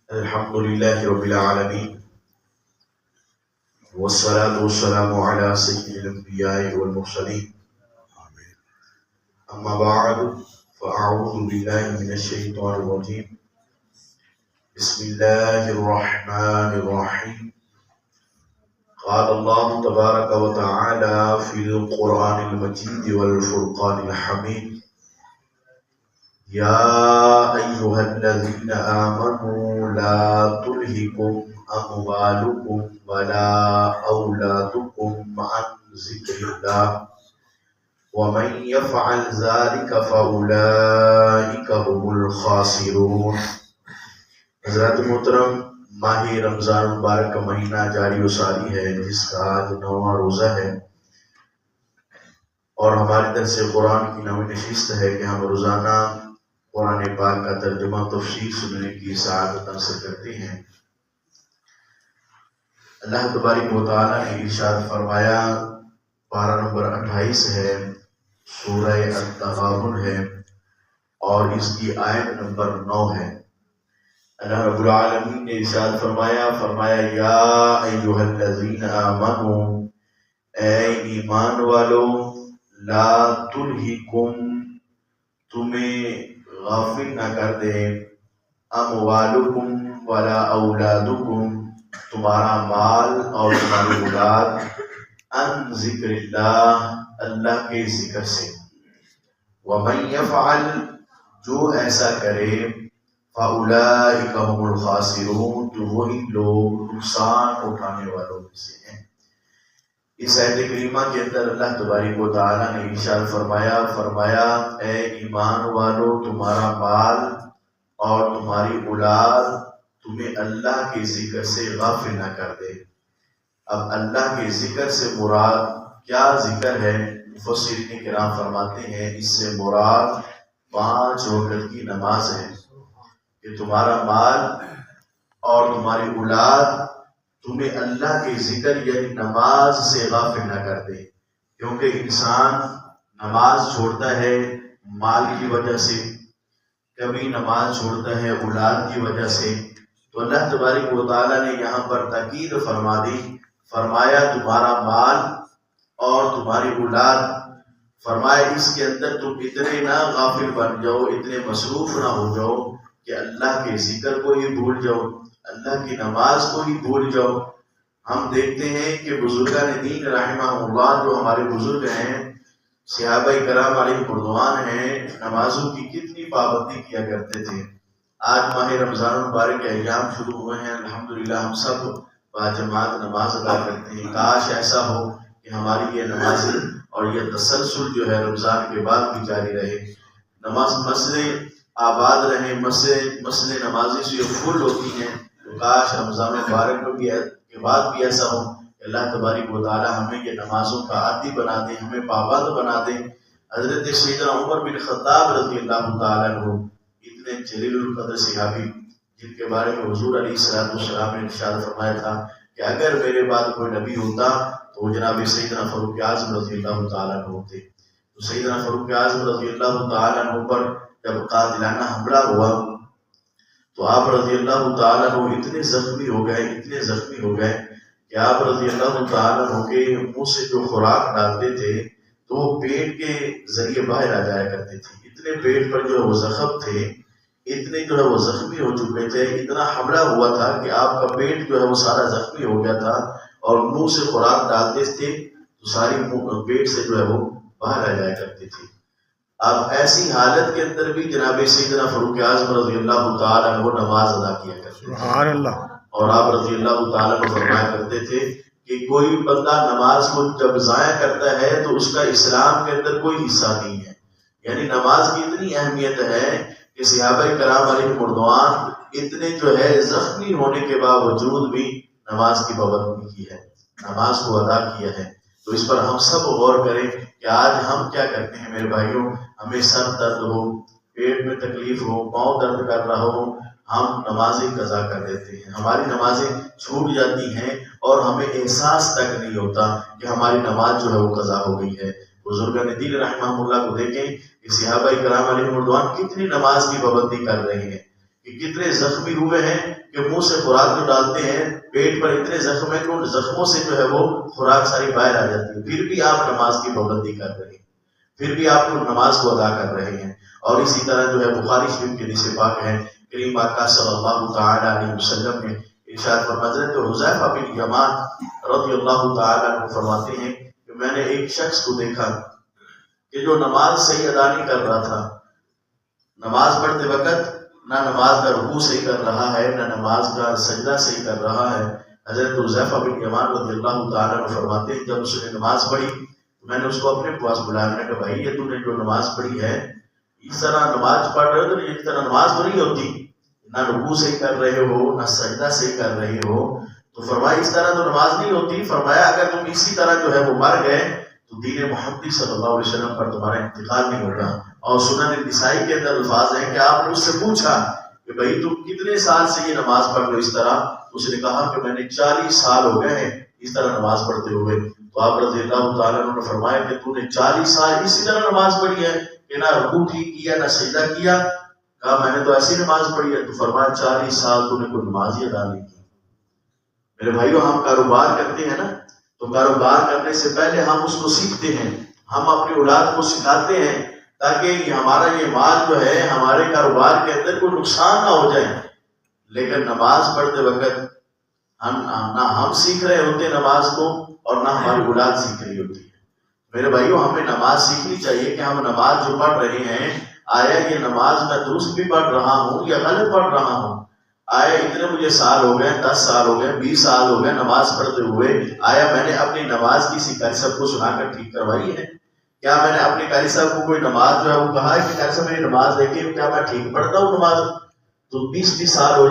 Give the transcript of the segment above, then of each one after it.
الحمد لله رب العالمين والصلاة والسلام على سيد الأنبياء والمرسلين أما بعد فأعوذ بالله من الشيطان الرجيم بسم الله الرحمن الرحيم قال الله تبارك وتعالى في القرآن المجيد والفرقان الحميد يا أيها الذين آمنوا لا تلهكم أموالكم ولا أولادكم عن ذكر الله ومن يفعل ذلك فأولئك هم الخاسرون۔ حضرات محترم، ماہ رمضان مبارک کا مہینہ جاری و ساری ہے، جس کا آج 9واں روزہ ہے، اور ہماری درس قرآن کی نویں نشست ہے کہ ہم روزانہ قرآن پاک کا ترجمہ تفسیر سننے کی سعادت حاصل کرتے ہیں۔ اللہ تبارک و تعالیٰ نے ارشاد فرمایا، پارہ نمبر 28 ہے، سورہ التغابن ہے، اور اس کی آیت نمبر 9 ہے۔ اللہ رب العالمین نے ارشاد فرمایا یا ایھا الذین آمنوا، اے ایمان والو، لا تلہکم، تمہیں غافل نہ کر دے، اموالکم ولا اولادکم، تمہارا مال اور تمہاری اولاد، ان ذکر اللہ، اللہ کے ذکر سے، ومن یفعل، جو ایسا کرے، فاولئک هم الخاسرون، تو وہی لوگ نقصان اٹھانے والوں میں سے ہیں۔ اس آیت کریمہ کے اندر اللہ تبارک و تعالیٰ نے ارشاد فرمایا اے ایمان والو، تمہارا مال اور تمہاری اولاد تمہیں اللہ کے ذکر سے غافل نہ کر دے۔ اب اللہ کے ذکر سے مراد کیا ذکر ہے؟ مفسرین کرام فرماتے ہیں اس سے مراد 5 وقت کی نماز ہے، کہ تمہارا مال اور تمہاری اولاد تمہیں اللہ کے ذکر یعنی نماز سے غافل نہ کر دے، کیونکہ انسان نماز چھوڑتا ہے مال کی وجہ سے، کبھی نماز چھوڑتا ہے اولاد کی وجہ سے، تو اللہ تبارک و تعالیٰ نے یہاں پر تاکید فرما دی، فرمایا تمہارا مال اور تمہاری اولاد، فرمایا اس کے اندر تم اتنے نہ غافل بن جاؤ، اتنے مصروف نہ ہو جاؤ کہ اللہ کے ذکر کو ہی بھول جاؤ، اللہ کی نماز کو ہی بھول جاؤ۔ ہم دیکھتے ہیں کہ بزرگان دین رحمہ اللہ، جو ہمارے بزرگ ہیں، صحابہ کرام علیہ رضوان ہیں، نمازوں کی کتنی پابندی کیا کرتے تھے۔ آج ماہ رمضان مبارک کے ایام شروع ہوئے ہیں، الحمدللہ ہم سب باجماعت نماز ادا کرتے ہیں۔ کاش ایسا ہو کہ ہماری یہ نماز اور یہ تسلسل جو ہے رمضان کے بعد بھی جاری رہے، نماز مسجد آباد رہیں، مسجد نمازی سے فل ہوتی ہیں، تو کاش رمضان مبارک کے بعد بھی ایسا ہو کہ اللہ تبارک و تعالی ہمیں یہ نمازوں کا عادی بنا دے، ہمیں پابند بنا دے۔ حضرت سیدنا عمر بن خطاب رضی اللہ تعالیٰ عنہ، اتنے جلیل القدر صحابی، جن کے بارے میں حضور علیہ السلام نے ارشاد فرمایا تھا کہ اگر میرے بعد کوئی نبی ہوتا تو وہ جناب سیدنا فاروق اعظم رضی اللہ تعالیٰ عنہ ہوتے۔ تو سیدنا فاروق اعظم رضی اللہ تعالیٰ عنہ پر جب قاتلانہ حملہ ہوا تو آپ رضی اللہ تعالیٰ عنہ اتنے زخمی ہو گئے کہ آپ رضی اللہ تعالیٰ عنہ کے منہ سے جو خوراک ڈالتے تھے تو وہ پیٹ کے ذریعے باہر آ جایا کرتے تھے۔ اتنے پیٹ پر جو ہے وہ زخم تھے، اتنے جو ہے وہ زخمی ہو چکے تھے، اتنا حملہ ہوا تھا کہ آپ کا پیٹ جو ہے وہ سارا زخمی ہو گیا تھا، اور منہ سے خوراک ڈالتے تھے تو ساری پیٹ سے جو ہے وہ باہر آ جایا کرتے تھے۔ اب ایسی حالت کے اندر بھی جناب سیدنا فاروق اعظم رضی اللہ تعالیٰ عنہ نماز ادا کیا کرتے تھے، سبحان اللہ۔ اور آپ رضی اللہ تعالیٰ عنہ فرمایا کرتے تھے کہ کوئی بندہ نماز کو جب ضائع کرتا ہے تو اس کا اسلام کے اندر کوئی حصہ نہیں ہے۔ یعنی نماز کی اتنی اہمیت ہے کہ صحابہ کرام علیہ رضوان اتنے جو ہے زخمی ہونے کے باوجود بھی نماز کی پابندی کی ہے، نماز کو ادا کیا ہے۔ تو اس پر ہم سب غور کریں کہ آج ہم کیا کرتے ہیں میرے بھائیوں۔ ہمیں سر درد ہو، پیٹ میں تکلیف ہو، پاؤں درد کر رہا ہو، ہم نمازیں قضا کر دیتے ہیں، ہماری نمازیں چھوٹ جاتی ہیں اور ہمیں احساس تک نہیں ہوتا کہ ہماری نماز جو ہے وہ قضا ہو گئی ہے۔ بزرگان دین رحمہ اللہ کو دیکھیں کہ صحابہ کرام علیہ رضوان کتنی نماز کی پابندی کر رہے ہیں، کہ کتنے زخمی ہوئے ہیں کہ منہ سے خوراک جو ڈالتے ہیں پیٹ پر اتنے زخم ہیں کہ ان زخموں سے جو ہے وہ خوراک ساری باہر آ جاتی ہے، پھر بھی آپ نماز کی پابندی کر رہے ہیں، پھر بھی آپ نماز کو ادا کر رہے ہیں۔ اور اسی طرح جو ہے بخاری شریف کے حدیث پاک ہے، کریم آقا صلی اللہ تعالی علیہ وسلم نے ارشاد فرمایا، حضرت حذیفہ بن یمان رضی اللہ تعالی عنہ فرماتے ہیں کہ میں نے ایک شخص کو دیکھا کہ جو نماز صحیح ادا نہیں کر رہا تھا، نماز پڑھتے وقت نہ نماز کا رکوع صحیح کر رہا ہے، نہ نماز کا سجدہ صحیح کر رہا ہے۔ حضرت حذیفہ بن یمان رضی اللہ تعالی عنہ فرماتے ہیں جب اس نے نماز پڑھی میں نے اس کو اپنے پاس بلایا، میں نے کہا بھائی یہ تو نے جو نماز پڑھی ہے اس طرح نماز پڑھ رہے ہو تو اس طرح نماز تو نہیں ہوتی، نہ رکوع صحیح کر رہے ہو نہ سجدہ صحیح کر رہے ہو، تو فرمایا اس طرح تو نماز نہیں ہوتی۔ فرمایا اگر تم اسی طرح جو ہے وہ مر گئے تو دین محمدی صلی اللہ علیہ وسلم پر تمہارا انتقال نہیں ہوگا۔ اور سنن نسائی کے اندر الفاظ ہیں کہ آپ نے اس سے پوچھا کہ بھائی تم کتنے سال سے یہ نماز پڑھ رہے ہو اس طرح؟ اس نے کہا کہ میں نے 40 سال ہو گئے ہیں اس طرح نماز پڑھتے ہوئے۔ تو آپ رضی اللہ تعالیٰ عنہ نے فرمایا کہ تو نے 40 سال اسی طرح نماز پڑھی ہے کہ نہ رکوع ٹھیک کیا نہ سجدہ کیا؟ کہا میں نے تو ایسی نماز پڑھی ہے۔ تو فرمایا 40 سال تو نے کوئی نماز ہی ادا نہیں کی۔ میرے بھائیو ہم کاروبار کرتے ہیں نا، تو کاروبار کرنے سے پہلے ہم اس کو سیکھتے ہیں، ہم اپنی اولاد کو سکھاتے ہیں تاکہ ہمارا یہ مال جو ہے ہمارے کاروبار کے اندر کوئی نقصان نہ ہو جائے۔ لیکن نماز پڑھتے وقت نہ ہم سیکھ رہے ہوتے نماز کو اور نہ ہماری اولاد سیکھ رہی ہوتی ہے۔ میرے بھائیو ہمیں نماز سیکھنی چاہیے کہ ہم نماز جو پڑھ رہے ہیں آیا یہ نماز میں درست بھی پڑھ رہا ہوں یا غلط پڑھ رہا ہوں؟ آیا اتنے مجھے سال ہو گئے، 10 سال ہو گئے، 20 سال ہو گئے نماز پڑھتے ہوئے، آیا میں نے اپنی نماز کسی قاری صاحب کو سنا کر ٹھیک کروائی ہے؟ کیا میں نے اپنے قاری صاحب کو کوئی نماز جو ہے وہ کہا ہے کہ قاری صاحب میری نماز دیکھیے کیا میں ٹھیک پڑھتا ہوں نماز؟ تو 20 سال ہو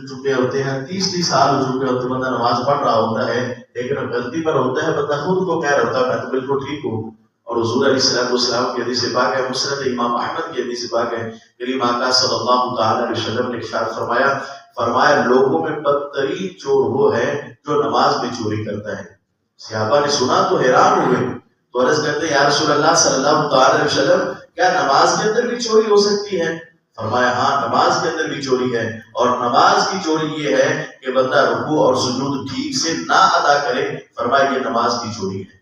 چکے ہوتے ہیں، 30 سال ہو چکے ہوتے ہیں، بندہ نماز پڑھ رہا ہوتا ہے لیکن غلطی پر ہوتا ہے، بندہ خود کو کہہ رہا ہوتا ہے میں تو بالکل ٹھیک ہوں۔ اور حضور علیہ السلام کی حدیث پاک ہے، مسند امام احمد کی حدیث پاک ہے، کریم آقا صلی اللہ تعالی علیہ وسلم نے ارشاد فرمایا لوگوں میں بدترین چور وہ ہے جو نماز میں چوری کرتا ہے۔ صحابہ نے سنا تو حیران ہوئے، تو عرض کرتے ہیں یا رسول اللہ صلی اللہ تعالی علیہ وسلم کیا نماز کے اندر بھی چوری ہو سکتی ہے؟ فرمایا ہاں نماز کے اندر بھی چوری ہے، اور نماز کی چوری یہ ہے کہ بندہ رکوع اور سجود ٹھیک سے نہ ادا کرے، فرمایا یہ نماز کی چوری ہے۔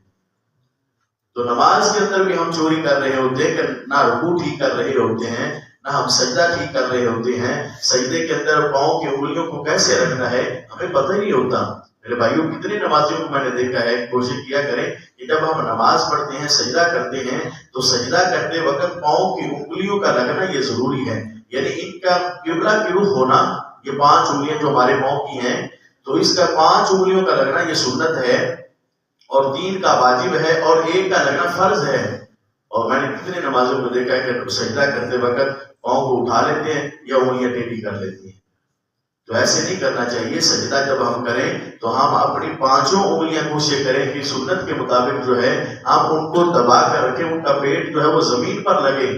تو نماز کے اندر بھی ہم چوری کر رہے ہوتے ہیں کہ نہ رکوع ٹھیک کر رہے ہوتے ہیں نہ ہم سجدہ ٹھیک کر رہے ہوتے ہیں، سجدے کے اندر پاؤں کی انگلیوں کو کیسے رکھنا ہے ہمیں پتہ ہی نہیں ہوتا۔ میرے بھائیوں کتنے نمازیوں کو میں نے دیکھا ہے، کوشش کیا کریں کہ جب ہم نماز پڑھتے ہیں سجدہ کرتے ہیں تو سجدہ کرتے وقت پاؤں کی انگلیوں کا لگنا یہ ضروری ہے، یعنی ان کا قبلہ کی رخ ہونا، یہ 5 انگلیاں جو ہمارے پاؤں کی ہیں تو اس کا 5 انگلیوں کا لگنا یہ سنت ہے، اور 3 کا واجب ہے اور 1 کا لگنا فرض ہے۔ اور میں نے کتنے نمازوں کو دیکھا ہے کہ سجدہ کرتے وقت پاؤں کو اٹھا لیتے ہیں یا انگلیاں ٹیڑھی کر لیتی ہیں، تو ایسے نہیں کرنا چاہیے۔ سجدہ جب ہم کریں تو ہم اپنی 5 انگلیاں کوشش کریں کہ سنت کے مطابق جو ہے ہم ان کو دبا کر رکھیں، ان کا پیٹ جو ہے وہ زمین پر لگے،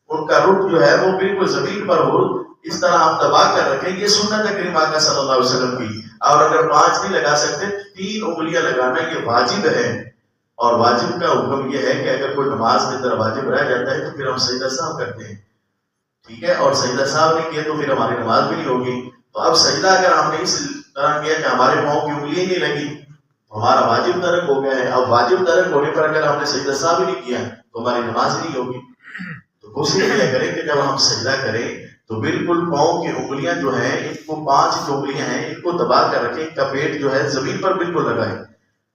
ان کا رخ جو ہے وہ بالکل زمین پر ہو، اس طرح ہم دبا کر رکھیں، یہ سنت ہے کریم آقا صلی اللہ علیہ وسلم کی۔ اور اگر 5 نہیں لگا سکتے 3 انگلیاں لگانا یہ واجب ہے، اور واجب کا حکم یہ ہے کہ اگر کوئی نماز کے اندر واجب رہ جاتا ہے تو پھر ہم سجدہ سہو کرتے ہیں، ٹھیک ہے، اور سجدہ سہو نہیں کیا تو پھر ہماری نماز بھی نہیں ہوگی۔ تو اب سجدہ اگر ہم نے اس طرح کیا کہ ہمارے پاؤں کی انگلیاں نہیں لگی تو ہمارا واجب ترک ہو گیا ہے۔ اب واجب ترک ہونے پر اگر ہم نے سجدہ سہو نہیں کیا تو ہماری نماز نہیں ہوگی۔ تو کوشش یہ کریں کہ جب ہم سجدہ کریں تو بالکل پاؤں کی انگلیاں جو ہیں ان کو 5 انگلیاں ہیں ان کو دبا کر رکھیں، ان کا پیٹ جو ہے زمین پر بالکل لگائیں،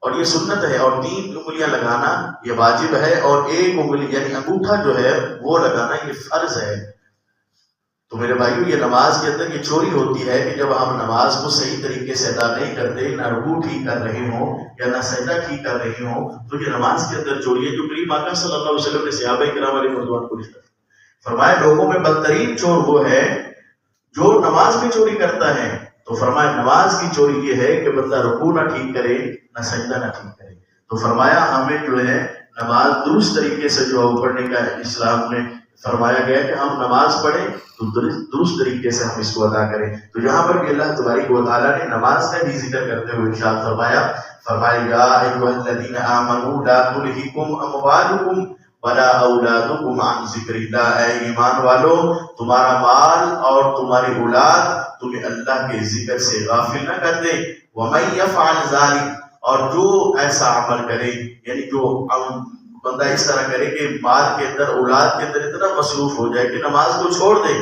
اور یہ سنت ہے۔ اور 3 انگلیاں لگانا یہ واجب ہے، اور 1 انگلی یعنی انگوٹھا جو ہے وہ لگانا یہ فرض ہے۔ تو میرے بھائیو یہ نماز کے اندر یہ چوری ہوتی ہے کہ جب ہم نماز کو صحیح طریقے سے ادا نہیں کرتے، نہ رکوع ٹھیک کر رہے ہوں یا نہ سجدہ ٹھیک کر رہے ہوں، تو یہ نماز کے اندر چوری ہے، جو کریم آقا صلی اللہ علیہ وسلم نے صحابہ کرام علیہ رضوان کو فرمایا لوگوں میں بدترین چور وہ ہے جو نماز میں چوری کرتا ہے۔ تو فرمایا نماز کی چوری یہ ہے کہ بندہ رکوع نہ ٹھیک کرے نہ سجدہ نہ ٹھیک کرے۔ تو فرمایا ہمیں جو ہے نماز درست طریقے سے جو ہے پڑھنے کا اسلام میں فرمایا گیا کہ ہم نماز پڑھیں تو درست طریقے سے ہم اس کو ادا کریں۔ تو یہاں پر بھی اللہ تبارک و تعالیٰ نے نماز کا بھی ذکر کرتے ہوئے ارشاد فرمایا یا ایھا الذین آمنوا لا تلھکم اموالکم ولا اولادکم عن ذکر اللہ، اے ایمان والو تمہارا مال اور تمہاری اولاد تمہیں اللہ کے ذکر سے غافل نہ کر دے. ومن یفعل ذلک، اور جو ایسا عمل کرے، یعنی جو بندہ اس طرح کرے کہ مال کے اندر اولاد کے اندر اتنا مصروف ہو جائے کہ نماز کو چھوڑ دے،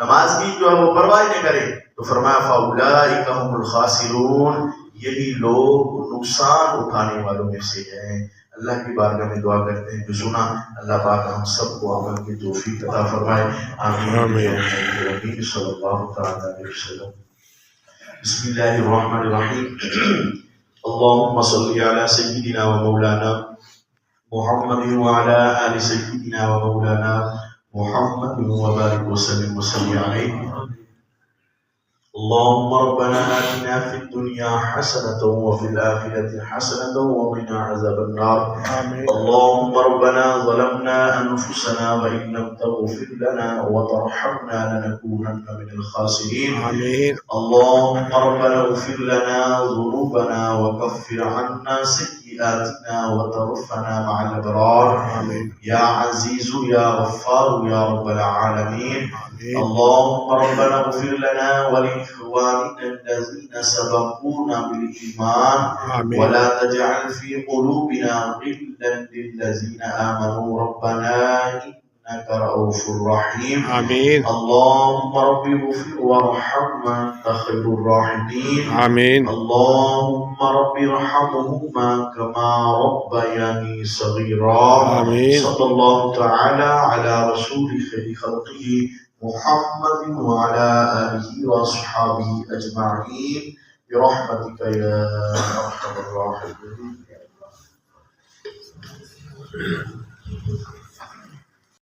نماز کی جو ہے وہ پرواہ نہ کرے، تو فرمایا فاولئک هم الخاسرون، یہی لوگ نقصان اٹھانے والوں میں سے ہیں. اللہ کی بارگاہ میں دعا کرتے ہیں جو سنا اللہ پاک ہم سب کو عمل کی توفیق عطا فرمائے. آمین. صلی اللہ تعالی علیہ وسلم. بسم اللہ الرحمن الرحیم. اللهم صل على سيدنا ومولانا محمد وعلى آل سيدنا ومولانا محمد وبارك وسلم عليه. اللهم ربنا آتنا في الدنيا حسنة وفي الآخرة حسنة وقنا عذاب النار. آمين. اللهم ربنا ظلمنا أنفسنا وإن لم تغفر لنا وترحمنا لنكونن من الخاسرين. آمين. اللهم ربنا اغفر لنا ذنوبنا وكفر عنا سيئاتنا وتوفنا مع الأبرار. آمين. يا عزيز يا غفار يا رب العالمين. اللهم ربنا اغفر لنا ولإخواننا الذين سبقونا بالإيمان ولا تجعل في قلوبنا غلا للذين آمنوا ربنا إنك رؤوف رحيم. آمين. اللهم رب اغفر وارحم وأنت خير الراحمين. آمين. اللهم رب ارحمهما كما ربياني صغيرا. آمين. صلى الله تعالى على رسول خير خلقه محمد وعلى آله وأصحابه أجمعين برحمتك يا أرحم الراحمين.